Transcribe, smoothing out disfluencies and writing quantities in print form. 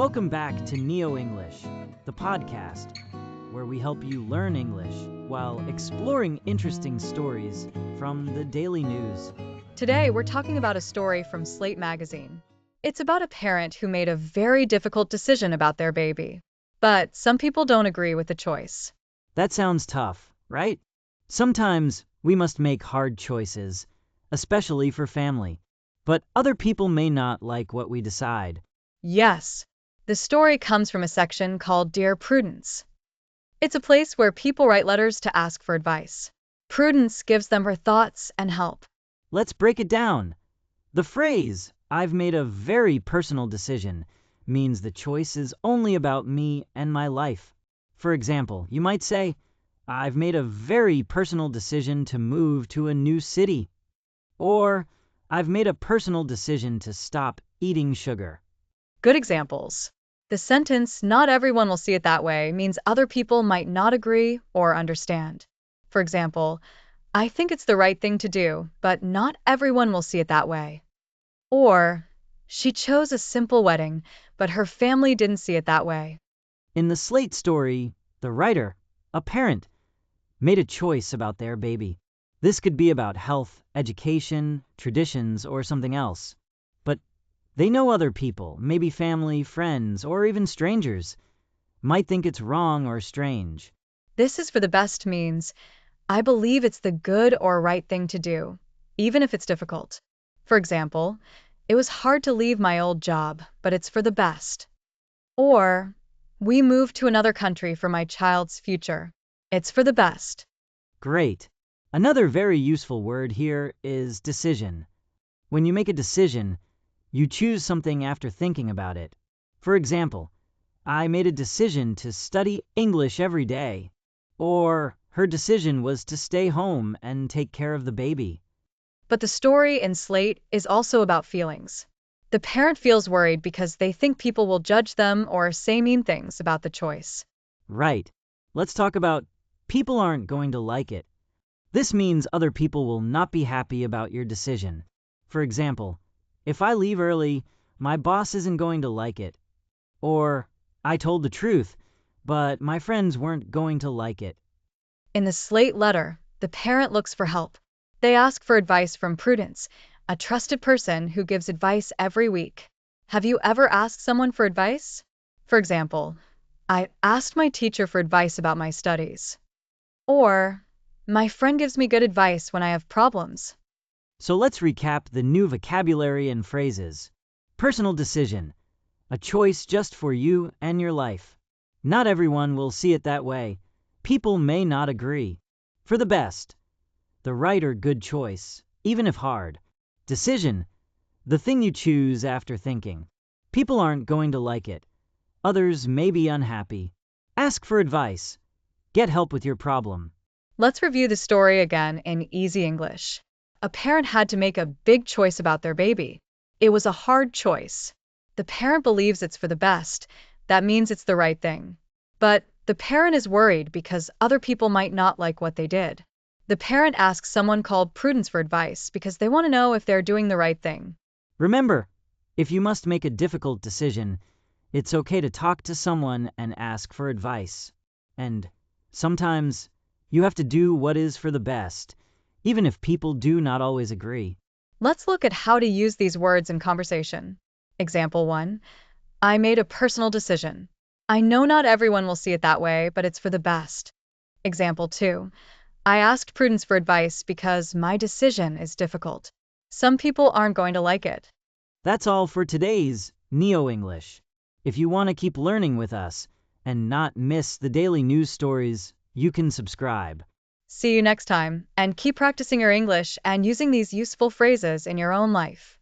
Welcome back to NeoEnglish, the podcast where we help you learn English while exploring interesting stories from the daily news. Today, we're talking about a story from Slate Magazine. It's about a parent who made a very difficult decision about their baby. But some people don't agree with the choice. That sounds tough, right? Sometimes we must make hard choices, especially for family. But other people may not like what we decide. Yes, the story comes from a section called Dear Prudence. It's a place where people write letters to ask for advice. Prudence gives them her thoughts and help. Let's break it down. The phrase, "I've made a very personal decision," means the choice is only about me and my life. For example, you might say, "I've made a very personal decision to move to a new city." Or, "I've made a personal decision to stop eating sugar." Good examples. The sentence, "Not everyone will see it that way," means other people might not agree or understand. For example, "I think it's the right thing to do, but not everyone will see it that way." Or, "She chose a simple wedding, but her family didn't see it that way." In the Slate story, the writer, a parent, made a choice about their baby. This could be about health, education, traditions, or something else. But they know other people, maybe family, friends, or even strangers, might think it's wrong or strange. This is for the best means, "I believe it's the good or right thing to do, even if it's difficult." For example, "It was hard to leave my old job, but it's for the best." Or, "We moved to another country for my child's future. It's for the best." Great. Another very useful word here is decision. When you make a decision, you choose something after thinking about it. For example, "I made a decision to study English every day." Or, "Her decision was to stay home and take care of the baby." But the story in Slate is also about feelings. The parent feels worried because they think people will judge them or say mean things about the choice. Right. Let's talk about people aren't going to like it. This means other people will not be happy about your decision. For example, "If I leave early, my boss isn't going to like it." Or, "I told the truth, but my friends weren't going to like it." In the Slate letter, the parent looks for help. They ask for advice from Prudence, a trusted person who gives advice every week. Have you ever asked someone for advice? For example, "I asked my teacher for advice about my studies." Or, "My friend gives me good advice when I have problems." So let's recap the new vocabulary and phrases. Personal decision, a choice just for you and your life. Not everyone will see it that way. People may not agree. For the best, the right or good choice, even if hard. Decision, the thing you choose after thinking. People aren't going to like it. Others may be unhappy. Ask for advice. Get help with your problem. Let's review the story again in easy English. A parent had to make a big choice about their baby. It was a hard choice. The parent believes it's for the best. That means it's the right thing. But the parent is worried because other people might not like what they did. The parent asks someone called Prudence for advice because they want to know if they're doing the right thing. Remember, if you must make a difficult decision, it's okay to talk to someone and ask for advice. And sometimes you have to do what is for the best, even if people do not always agree. Let's look at how to use these words in conversation. Example 1. I made a personal decision. I know not everyone will see it that way, but it's for the best. Example 2. I asked Prudence for advice because my decision is difficult. Some people aren't going to like it. That's all for today's NeoEnglish. If you want to keep learning with us and not miss the daily news stories, you can subscribe. See you next time, and keep practicing your English and using these useful phrases in your own life.